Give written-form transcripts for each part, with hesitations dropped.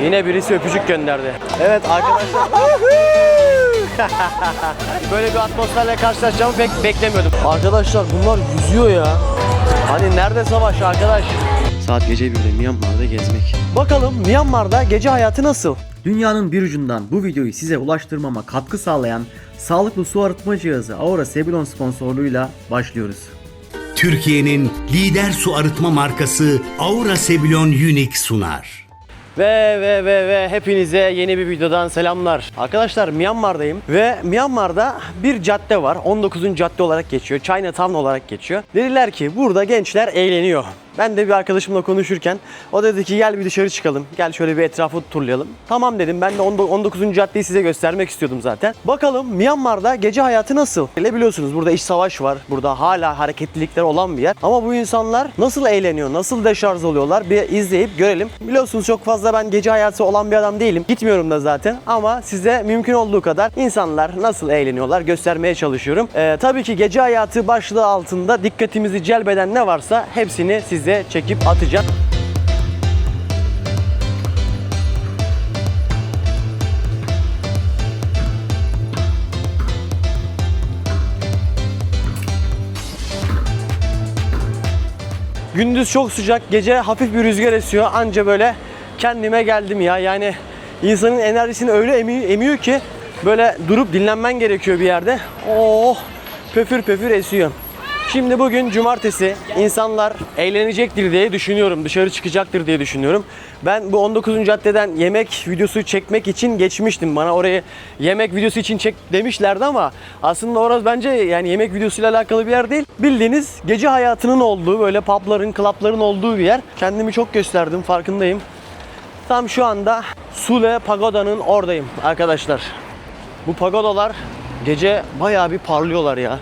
Yine birisi öpücük gönderdi. Evet arkadaşlar. Böyle bir atmosferle karşılaşacağımı pek beklemiyordum. Arkadaşlar bunlar yüzüyor ya. Hani nerede savaş arkadaş? Saat gece 1'de Myanmar'da gezmek. Bakalım Myanmar'da gece hayatı nasıl? Dünyanın bir ucundan bu videoyu size ulaştırmama katkı sağlayan sağlıklı su arıtma cihazı Aura Sebilon sponsorluğuyla başlıyoruz. Türkiye'nin lider su arıtma markası Aura Sebilon Unique sunar. Ve hepinize yeni bir videodan selamlar. Arkadaşlar Myanmar'dayım ve Myanmar'da bir cadde var. 19. cadde olarak geçiyor. Chinatown olarak geçiyor. Dediler ki burada gençler eğleniyor. Ben de bir arkadaşımla konuşurken o dedi ki gel bir dışarı çıkalım. Gel şöyle bir etrafı turlayalım. Tamam dedim. Ben de 19. caddeyi size göstermek istiyordum zaten. Bakalım Myanmar'da gece hayatı nasıl? Biliyorsunuz burada iç savaş var. Burada hala hareketlilikler olan bir yer. Ama bu insanlar nasıl eğleniyor? Nasıl deşarj oluyorlar? Bir izleyip görelim. Biliyorsunuz çok fazla ben gece hayatı olan bir adam değilim. Gitmiyorum da zaten. Ama size mümkün olduğu kadar insanlar nasıl eğleniyorlar göstermeye çalışıyorum. Tabii ki gece hayatı başlığı altında dikkatimizi celbeden ne varsa hepsini size çekip atacağım. Gündüz çok sıcak, gece hafif bir rüzgar esiyor. Anca böyle kendime geldim ya. Yani insanın enerjisini öyle emiyor ki böyle durup dinlenmen gerekiyor bir yerde. Oh, pöfür pöfür esiyor. Şimdi bugün cumartesi, insanlar eğlenecektir diye düşünüyorum, dışarı çıkacaktır diye düşünüyorum. Ben bu 19. caddeden yemek videosu çekmek için geçmiştim. Bana oraya yemek videosu için çek demişlerdi ama aslında orası bence yani yemek videosuyla alakalı bir yer değil. Bildiğiniz gece hayatının olduğu, böyle pubların, clubların olduğu bir yer. Kendimi çok gösterdim, farkındayım. Tam şu anda Sule Pagoda'nın oradayım arkadaşlar. Bu pagodalar gece bayağı bir parlıyorlar ya.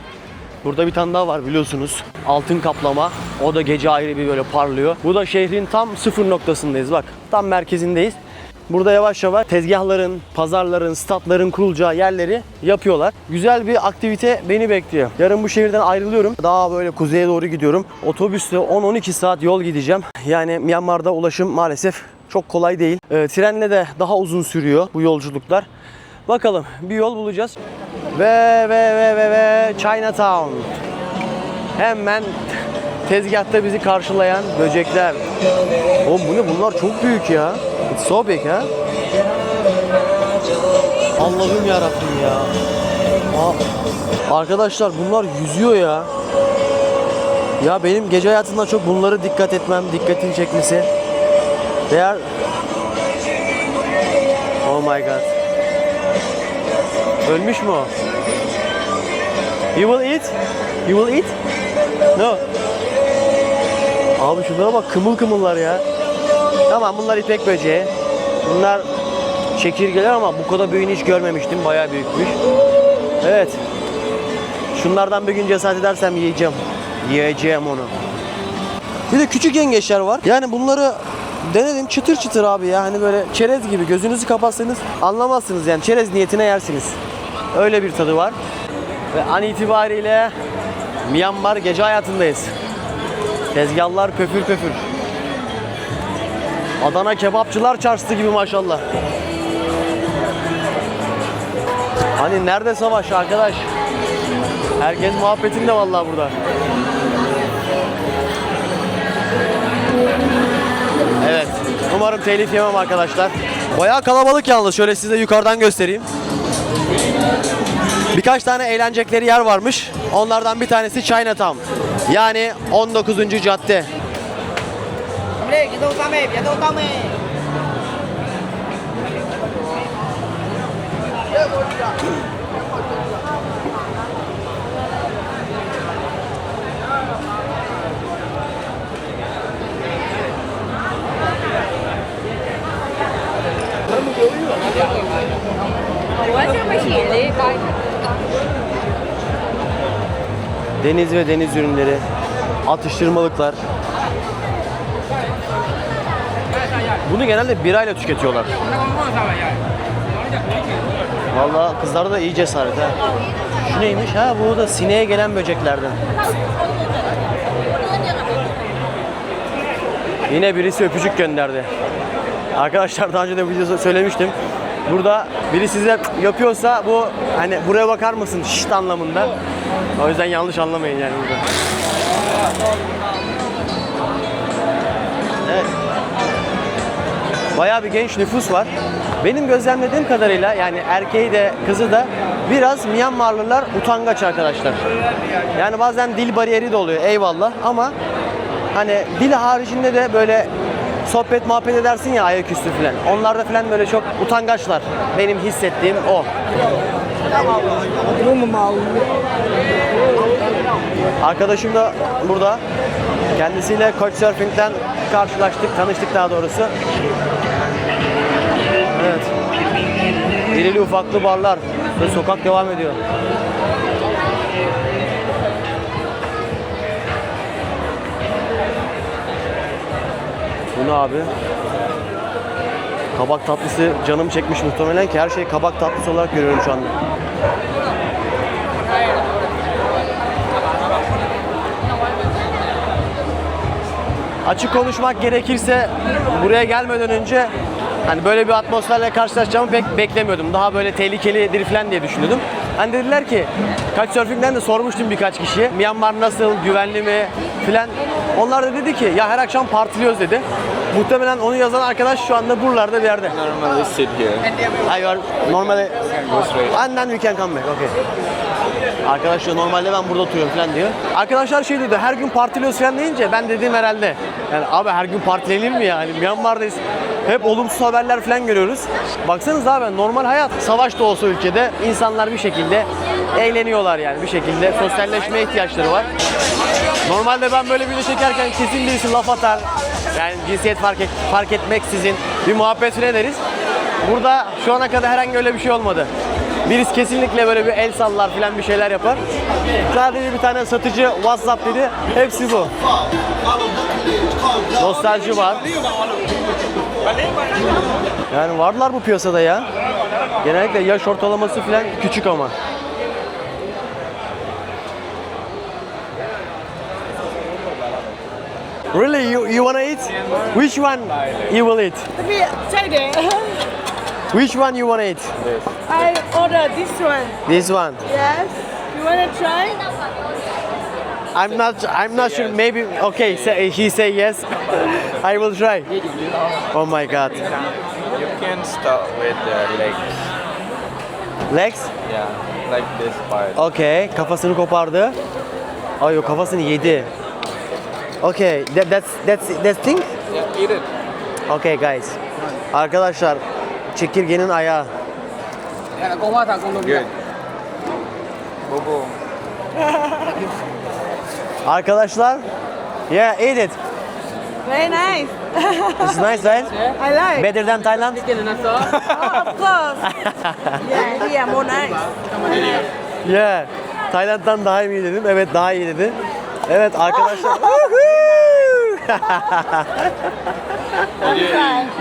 Burada bir tane daha var biliyorsunuz. Altın kaplama. O da gece ayrı bir böyle parlıyor. Bu da şehrin tam sıfır noktasındayız. Bak tam merkezindeyiz. Burada yavaş yavaş tezgahların, pazarların, statların kurulacağı yerleri yapıyorlar. Güzel bir aktivite beni bekliyor. Yarın bu şehirden ayrılıyorum. Daha böyle kuzeye doğru gidiyorum. Otobüsle 10-12 saat yol gideceğim. Yani Myanmar'da ulaşım maalesef çok kolay değil. Trenle de daha uzun sürüyor bu yolculuklar. Bakalım bir yol bulacağız. Ve Chinatown. Hemen tezgahta bizi karşılayan böcekler. Oğlum bu ne? Bunlar çok büyük ya. It's so big ha. Allah'ım yarabbim ya. Arkadaşlar bunlar yüzüyor ya. Ya benim gece hayatımda çok bunları dikkat etmem, dikkatini çekmesi. They are... Oh my god. Ölmüş mü o? You will eat? You will eat? No. Abi şunlara bak, kımıl kımıllar ya. Tamam bunlar ipek böceği. Bunlar çekirgeler ama bu kadar büyüğünü hiç görmemiştim. Bayağı büyükmüş. Evet. Şunlardan bir gün cesaret edersem yiyeceğim. Yiyeceğim onu. Bir de küçük yengeçler var. Yani bunları denedim, çıtır çıtır abi ya. Hani böyle çerez gibi, gözünüzü kapatsanız anlamazsınız yani. Çerez niyetine yersiniz. Öyle bir tadı var. Ve an itibariyle Myanmar gece hayatındayız. Tezgahlar pöfür pöfür. Adana kebapçılar çarşısı gibi maşallah. Hani nerede savaş arkadaş? Herkes muhabbetinde vallahi burada. Evet. Umarım telif yemem arkadaşlar. Bayağı kalabalık yalnız. Şöyle size yukarıdan göstereyim. Birkaç tane eğlenecekleri yer varmış. Onlardan bir tanesi Chinatown. Yani 19. cadde. Deniz ve deniz ürünleri, atıştırmalıklar. Bunu genelde birayla tüketiyorlar. Vallahi kızlarda da iyi cesaret ha. Şu neymiş ha? Bu da sineğe gelen böceklerden. Yine birisi öpücük gönderdi. Arkadaşlar daha önce de videoda söylemiştim. Burada biri size yapıyorsa bu hani buraya bakar mısın şşt anlamında. O yüzden yanlış anlamayın yani burada. Evet. Bayağı bir genç nüfus var. Benim gözlemlediğim kadarıyla yani erkeği de kızı da biraz Myanmarlılar utangaç arkadaşlar. Yani bazen dil bariyeri de oluyor eyvallah ama hani dil haricinde de böyle sohbet muhabbet edersin ya ayaküstü falan. Onlar da falan böyle çok utangaçlar. Benim hissettiğim o. Arkadaşım da burada. Kendisiyle Couchsurfing'den karşılaştık, tanıştık daha doğrusu. Evet. İrili ufaklı barlar ve sokak devam ediyor. Bu ne abi? Kabak tatlısı canım çekmiş muhtemelen ki her şey kabak tatlısı olarak görüyorum şu anda. Açık konuşmak gerekirse buraya gelmeden önce hani böyle bir atmosferle karşılaşacağımı pek beklemiyordum. Daha böyle tehlikelidir falan diye düşünüyordum. Hani dediler ki Couchsurfing'den de sormuştum birkaç kişiye. Myanmar nasıl, güvenli mi filan. Onlar da dedi ki ya her akşam partiliyoruz dedi. Muhtemelen onu yazan arkadaş şu anda buralarda bir yerde. Normally sit here. I are normally Go straight. and then we can come back. Okay. Arkadaş diyor normalde ben burada oturuyorum falan diyor. Arkadaşlar şey dedi her gün partiliyoruz falan deyince ben dediğim herhalde. Yani abi her gün partilenir mi ya? Hani Myanmar'dayız. Hep olumsuz haberler falan görüyoruz. Baksanıza abi normal hayat. Savaş da olsa ülkede insanlar bir şekilde eğleniyorlar yani bir şekilde sosyalleşmeye ihtiyaçları var. Normalde ben böyle video çekerken kesin birisi laf atar. Yani cinsiyet fark etmeksizin bir muhabbet falan ederiz. Burada şu ana kadar herhangi öyle bir şey olmadı. Birisi kesinlikle böyle bir el sallar falan bir şeyler yapar. Sadece bir tane satıcı WhatsApp dedi. Hepsi bu. Nostalji var. Yani varlar bu piyasada ya. Genellikle yaş ortalaması falan küçük ama. Really, you wanna eat? Which one you will eat? Which one you wanna eat? I order this one. This one. Yes. You wanna try? I'm not sure. Maybe okay. He say yes. I will try. Oh my god. You can start with the legs. Legs? Yeah, like this part. Okay. Kafasını kopardı. Ay yok kafasını yedi. Okay. That's thing. Yeah, eat it. Okay guys. Arkadaşlar çekirgenin ayağı. Good. Bobo. Arkadaşlar. Yeah, eat it. Very nice. It's nice, right? I like. Better than Thailand? Oh, of course. Yeah, yeah, more nice. Yeah. Tayland'dan daha iyi dedim. Evet daha iyi dedi. Evet arkadaşlar.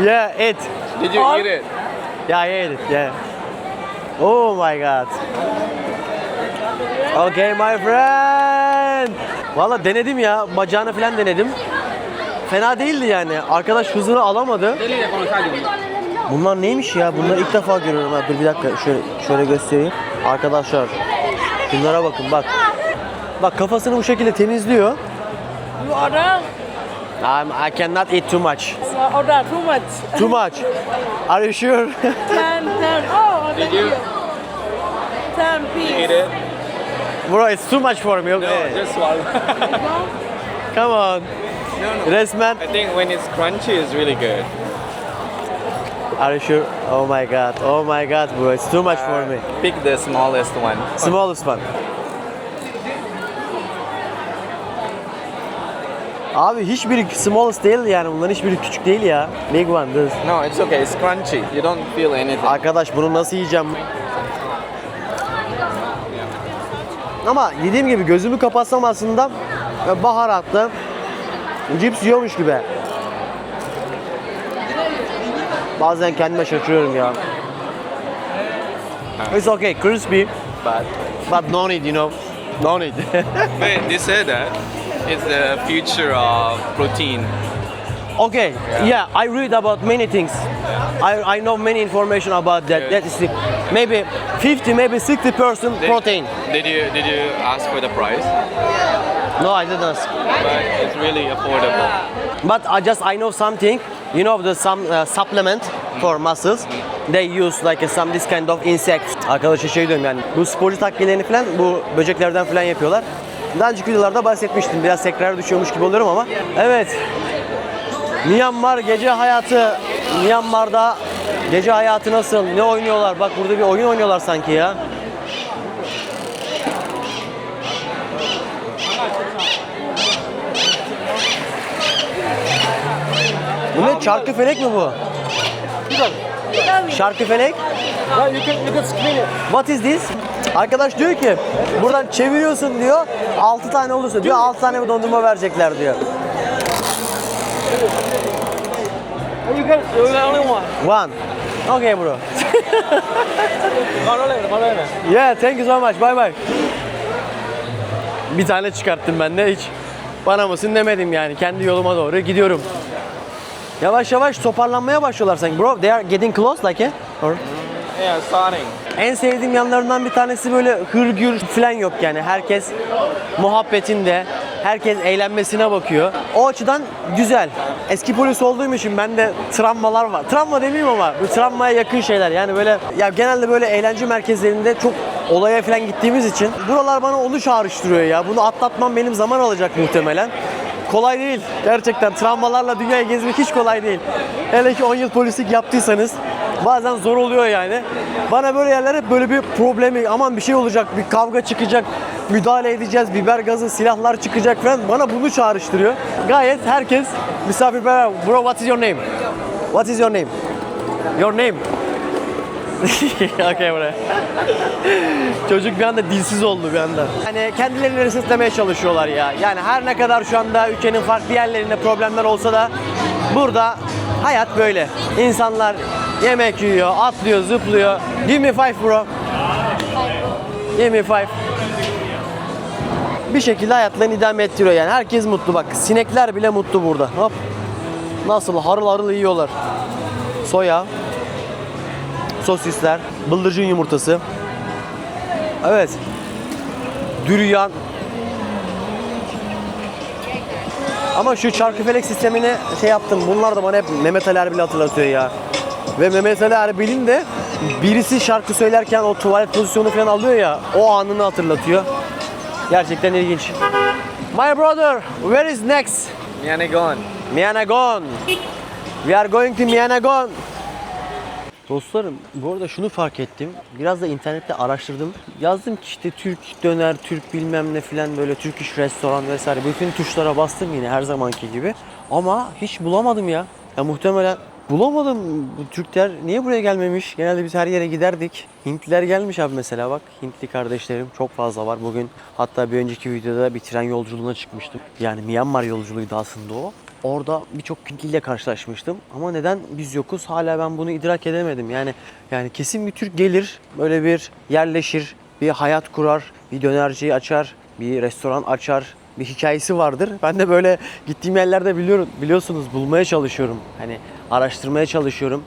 Yeah, eat. Did you eat it? Yeah, I ate it. Yeah. Oh my god. Okay my friend. Valla denedim ya. Bacağını falan denedim. Fena değildi yani. Arkadaş hızını alamadı. Bunlar neymiş ya? Bunları ilk defa görüyorum. Ha, dur bir dakika. Şöyle göstereyim. Arkadaşlar. Bunlara bakın bak. Bak kafasını bu şekilde temizliyor. You order? I cannot eat too much. You order too much. Too much. Are you sure? 10. Oh, thank you. 10 Eat piece. it. Bro, it's too much for me. Okay. Just swallow. Come on. Resmen. I think when it's crunchy, it's really good. Are you sure? Oh my god. Oh my god, bro. It's too much for me. Pick the smallest one. Smallest one. Abi hiçbiri smallest değil yani bunların hiçbiri küçük değil ya. Big one this. No, it's okay. It's crunchy. You don't feel anything. Arkadaş bunu nasıl yiyeceğim? Ama dediğim gibi gözümü kapatsam aslında baharatlı cips yiyormuş gibi. Bazen kendime şaşırıyorum ya. It's okay, crispy, but no need, you know. No need. But they said that it's the future of protein. Okay, yeah, I read about many things. I know many information about that. That is maybe 50, maybe 60% protein. Did you ask for the price? No, I didn't ask. But it's really affordable. But I know something. You know some supplement for muscles. They use like some this kind of insect. Arkadaşa şey diyorum yani. Bu sporcu takviyelerini falan bu böceklerden falan yapıyorlar. Daha önceki videolarda bahsetmiştim. Biraz tekrar düşüyormuş gibi oluyorum ama. Evet. Myanmar gece hayatı. Myanmar'da gece hayatı nasıl? Ne oynuyorlar? Bak burada bir oyun oynuyorlar sanki ya. Bu ne? Çarkıfelek mi bu? Şarkıfelek? What is this? Arkadaş diyor ki buradan çeviriyorsun diyor. 6 tane olursa diyor 6 tane bir dondurma verecekler diyor. One. Okay bro. Yeah, thank you so much. Bye bye. Bir tane çıkarttım ben de hiç. Bana mısın demedim yani. Kendi yoluma doğru gidiyorum. Yavaş yavaş toparlanmaya başlıyorlar sanki. Bro, they are getting close like or? Yeah, starting. En sevdiğim yanlarından bir tanesi böyle hırgür falan yok yani. Herkes muhabbetinde, herkes eğlenmesine bakıyor. O açıdan güzel. Eski polis olduğum için bende travmalar var. Travma demeyeyim ama bu travmaya yakın şeyler. Yani böyle ya genelde böyle eğlence merkezlerinde çok olaya falan gittiğimiz için buralar bana onu çağrıştırıyor ya. Bunu atlatmam benim zaman alacak muhtemelen. Kolay değil. Gerçekten travmalarla dünyayı gezmek hiç kolay değil. Hele ki 10 yıl polislik yaptıysanız bazen zor oluyor yani. Bana böyle yerler hep böyle bir problemi, aman bir şey olacak, bir kavga çıkacak, müdahale edeceğiz, biber gazı, silahlar çıkacak falan. Bana bunu çağrıştırıyor. Gayet herkes misafirperver. Bro, what is your name? What is your name? Your name? Okay bro. Çocuk bir anda dilsiz oldu bir anda. Yani kendilerini resetlemeye çalışıyorlar ya. Yani her ne kadar şu anda ülkenin farklı yerlerinde problemler olsa da burada hayat böyle. İnsanlar yemek yiyor, atlıyor, zıplıyor. Give me five bro. Give me five. Bir şekilde hayatlarını idame ettiriyor yani. Herkes mutlu bak. Sinekler bile mutlu burada. Hop. Nasıl harıl harıl yiyorlar. Soya. Sosisler, bıldırcın yumurtası. Evet. Dürüyan. Ama şu çarkıfelek sistemini şey yaptım. Bunlar da bana hep Mehmet Ali Erbil'i hatırlatıyor ya. Ve Mehmet Ali Erbil'in de birisi şarkı söylerken o tuvalet pozisyonu falan alıyor ya. O anını hatırlatıyor. Gerçekten ilginç. My brother, where is next? Yangon. Yangon. We are going to Yangon. Dostlarım, bu arada şunu fark ettim. Biraz da internette araştırdım. Yazdım ki işte Türk döner, Türk bilmem ne filan böyle Türk iş restoran vesaire. Bütün tuşlara bastım yine her zamanki gibi. Ama hiç bulamadım ya. Ya muhtemelen bulamadım. Bu Türkler niye buraya gelmemiş? Genelde biz her yere giderdik. Hintliler gelmiş abi mesela bak. Hintli kardeşlerim çok fazla var. Bugün hatta bir önceki videoda bir tren yolculuğuna çıkmıştım. Yani Myanmar yolculuğuydu aslında o. Orada birçok Hintliyle karşılaşmıştım. Ama neden biz yokuz? Hala ben bunu idrak edemedim. Yani kesin bir Türk gelir, böyle bir yerleşir, bir hayat kurar, bir dönerciyi açar, bir restoran açar, bir hikayesi vardır. Ben de böyle gittiğim yerlerde biliyorsunuz bulmaya çalışıyorum. Hani araştırmaya çalışıyorum.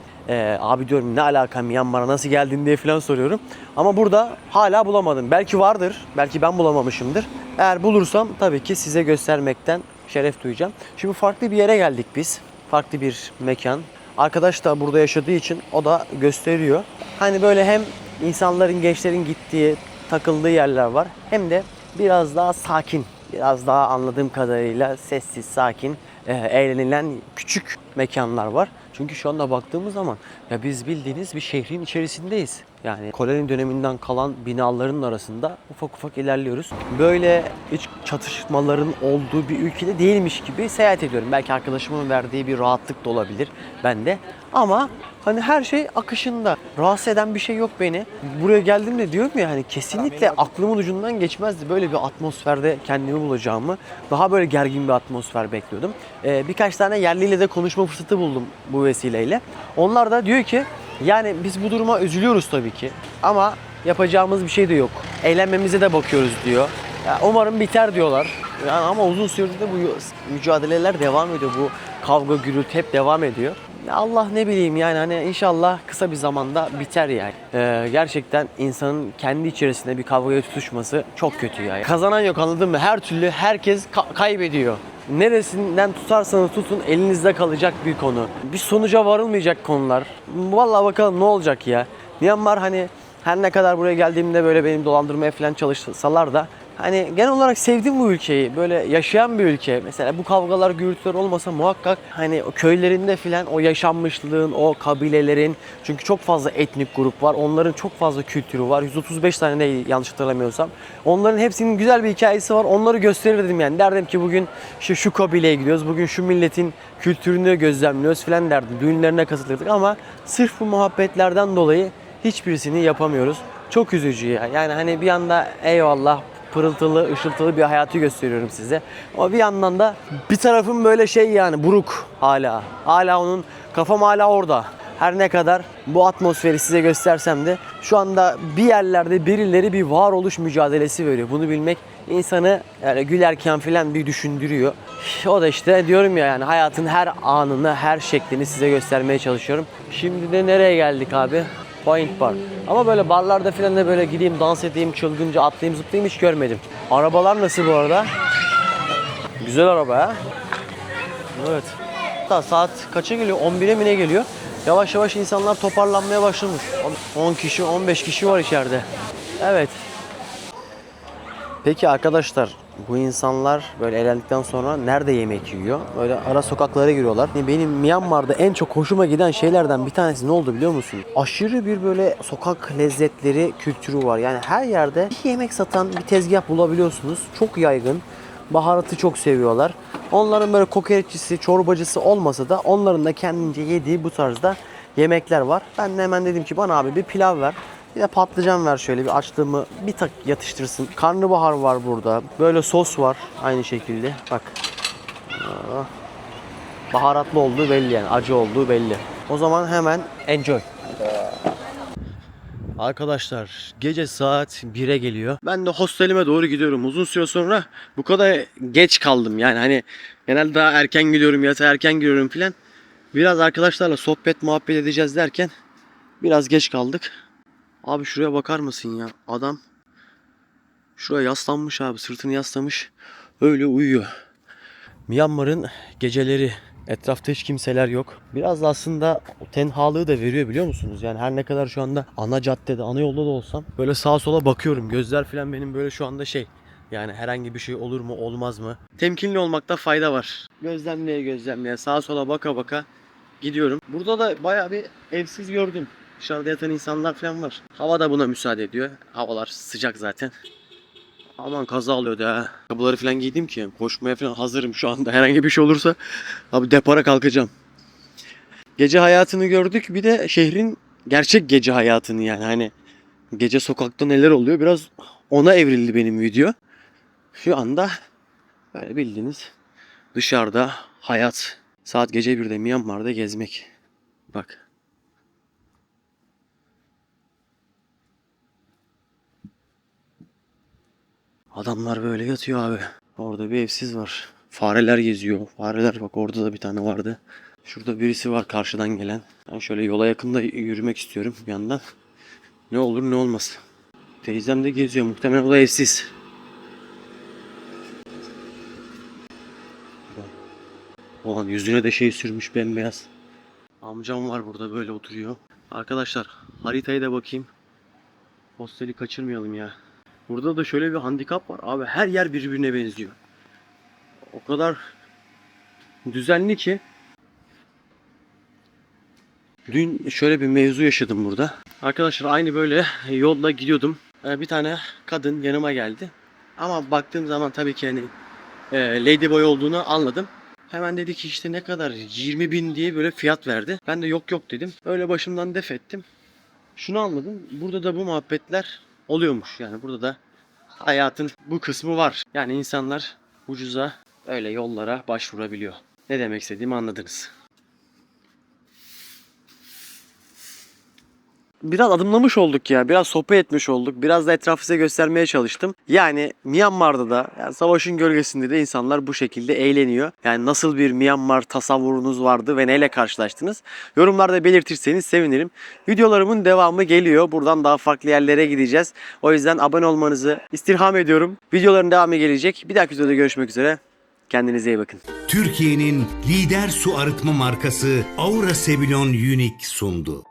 Abi diyorum ne alaka Myanmar'a nasıl geldin diye falan soruyorum. Ama burada hala bulamadım. Belki vardır, belki ben bulamamışımdır. Eğer bulursam tabii ki size göstermekten şeref duyacağım. Şimdi farklı bir yere geldik biz. Farklı bir mekan. Arkadaş da burada yaşadığı için o da gösteriyor. Hani böyle hem insanların, gençlerin gittiği, takıldığı yerler var. Hem de biraz daha sakin, biraz daha anladığım kadarıyla sessiz, sakin, eğlenilen küçük mekanlar var. Çünkü şu anda baktığımız zaman ya biz bildiğiniz bir şehrin içerisindeyiz. Yani koloni döneminden kalan binaların arasında ufak ufak ilerliyoruz. Böyle hiç çatışmaların olduğu bir ülkede değilmiş gibi seyahat ediyorum. Belki arkadaşımın verdiği bir rahatlık da olabilir bende. Ama hani her şey akışında. Rahatsız eden bir şey yok beni. Buraya geldiğimde diyorum ya hani kesinlikle aklımın ucundan geçmezdi böyle bir atmosferde kendimi bulacağımı. Daha böyle gergin bir atmosfer bekliyordum. Birkaç tane yerliyle de konuşma fırsatı buldum bu vesileyle. Onlar da diyor ki yani biz bu duruma üzülüyoruz tabii ki ama yapacağımız bir şey de yok. Eğlenmemize de bakıyoruz diyor. Ya umarım biter diyorlar. Yani ama uzun süredir de bu mücadeleler devam ediyor. Bu kavga gürültü hep devam ediyor. Ya Allah ne bileyim yani hani inşallah kısa bir zamanda biter yani. Gerçekten insanın kendi içerisinde bir kavgaya tutuşması çok kötü yani. Kazanan yok, anladın mı? Her türlü herkes kaybediyor. Neresinden tutarsanız tutun elinizde kalacak bir konu. Bir sonuca varılmayacak konular. Vallahi bakalım ne olacak ya. Myanmar hani her ne kadar buraya geldiğimde böyle benim dolandırmaya falan çalışsalar da hani genel olarak sevdim bu ülkeyi. Böyle yaşayan bir ülke. Mesela bu kavgalar, gürültüler olmasa muhakkak hani o köylerinde falan o yaşanmışlığın, o kabilelerin, çünkü çok fazla etnik grup var. Onların çok fazla kültürü var. 135 tane de yanlış hatırlamıyorsam. Onların hepsinin güzel bir hikayesi var. Onları gösterirdim yani. Derdim ki bugün işte şu kabileye gidiyoruz. Bugün şu milletin kültürünü gözlemliyoruz falan derdim. Düğünlerine katılırdık ama sırf bu muhabbetlerden dolayı hiçbirisini yapamıyoruz. Çok üzücü ya. Yani hani bir yanda eyvallah pırıltılı, ışıltılı bir hayatı gösteriyorum size. Ama bir yandan da bir tarafım böyle şey yani buruk hala. Hala onun kafam hala orada. Her ne kadar bu atmosferi size göstersem de şu anda bir yerlerde birileri bir varoluş mücadelesi veriyor. Bunu bilmek insanı yani gülerken falan bir düşündürüyor. O da işte diyorum ya yani hayatın her anını, her şeklini size göstermeye çalışıyorum. Şimdi de nereye geldik abi? Point Bar. Ama böyle barlarda falan da böyle gideyim dans edeyim, çılgınca atlayayım zıplayayım hiç görmedim. Arabalar nasıl bu arada? Güzel araba ha. Evet. Hatta saat kaça geliyor? 11'e mi ne geliyor? Yavaş yavaş insanlar toparlanmaya başlamış. 10 kişi, 15 kişi var içeride. Evet. Peki arkadaşlar, bu insanlar böyle eğlendikten sonra nerede yemek yiyor? Böyle ara sokaklara giriyorlar. Benim Myanmar'da en çok hoşuma giden şeylerden bir tanesi ne oldu biliyor musun? Aşırı bir böyle sokak lezzetleri kültürü var. Yani her yerde bir yemek satan bir tezgah bulabiliyorsunuz. Çok yaygın. Baharatı çok seviyorlar. Onların böyle kokoreççisi, çorbacısı olmasa da onların da kendince yediği bu tarzda yemekler var. Ben de hemen dedim ki bana abi bir pilav ver. Bir de patlıcan ver, şöyle bir açlığımı bir tak yatıştırsın. Karnabahar var burada. Böyle sos var aynı şekilde. Bak. Baharatlı olduğu belli yani. Acı olduğu belli. O zaman hemen enjoy. Arkadaşlar gece saat 1'e geliyor. Ben de hostelime doğru gidiyorum. Uzun süre sonra bu kadar geç kaldım. Yani hani genelde daha erken gidiyorum, yatağa erken giriyorum filan. Biraz arkadaşlarla sohbet muhabbet edeceğiz derken biraz geç kaldık. Abi şuraya bakar mısın ya? Adam şuraya yaslanmış abi. Sırtını yaslamış. Öyle uyuyor. Myanmar'ın geceleri. Etrafta hiç kimseler yok. Biraz da aslında o tenhalığı da veriyor biliyor musunuz? Yani her ne kadar şu anda ana caddede, ana yolda da olsam böyle sağa sola bakıyorum. Gözler falan benim böyle şu anda şey. Yani herhangi bir şey olur mu olmaz mı? Temkinli olmakta fayda var. Gözlemleye gözlemleye sağa sola baka baka gidiyorum. Burada da bayağı bir evsiz gördüm. Dışarıda yatan insanlar falan var. Hava da buna müsaade ediyor. Havalar sıcak zaten. Aman kaza oluyordu ha. Ayakkabıları falan giydim ki koşmaya falan hazırım şu anda. Herhangi bir şey olursa abi depara kalkacağım. Gece hayatını gördük. Bir de şehrin gerçek gece hayatını yani. Hani gece sokakta neler oluyor biraz ona evrildi benim video. Şu anda böyle bildiğiniz dışarıda hayat. Saat gece 1'de Myanmar'da gezmek. Bak. Adamlar böyle yatıyor abi. Orada bir evsiz var. Fareler geziyor. Fareler bak orada da bir tane vardı. Şurada birisi var karşıdan gelen. Ben şöyle yola yakında yürümek istiyorum bir yandan. Ne olur ne olmaz. Teyzem de geziyor. Muhtemelen o da evsiz. Ulan yüzüne de şey sürmüş bembeyaz. Amcam var burada böyle oturuyor. Arkadaşlar haritaya da bakayım. Hosteli kaçırmayalım ya. Burada da şöyle bir handikap var. Abi her yer birbirine benziyor. O kadar düzenli ki. Dün şöyle bir mevzu yaşadım burada. Arkadaşlar aynı böyle yolda gidiyordum. Bir tane kadın yanıma geldi. Ama baktığım zaman tabii ki hani Ladyboy olduğunu anladım. Hemen dedi ki işte ne kadar 20.000 diye böyle fiyat verdi. Ben de yok yok dedim. Öyle başımdan def ettim. Şunu anladım. Burada da bu muhabbetler oluyormuş. Yani burada da hayatın bu kısmı var. Yani insanlar ucuza öyle yollara başvurabiliyor. Ne demek istediğimi anladınız. biraz adımlamış olduk ya. Biraz sohbet etmiş olduk. Biraz da etrafı size göstermeye çalıştım. Yani Myanmar'da da yani savaşın gölgesinde de insanlar bu şekilde eğleniyor. Yani nasıl bir Myanmar tasavvurunuz vardı ve neyle karşılaştınız? Yorumlarda belirtirseniz sevinirim. Videolarımın devamı geliyor. Buradan daha farklı yerlere gideceğiz. O yüzden abone olmanızı istirham ediyorum. Videoların devamı gelecek. Bir dahaki videoda görüşmek üzere. Kendinize iyi bakın. Türkiye'nin lider su arıtma markası Aura Sebilon Unique sundu.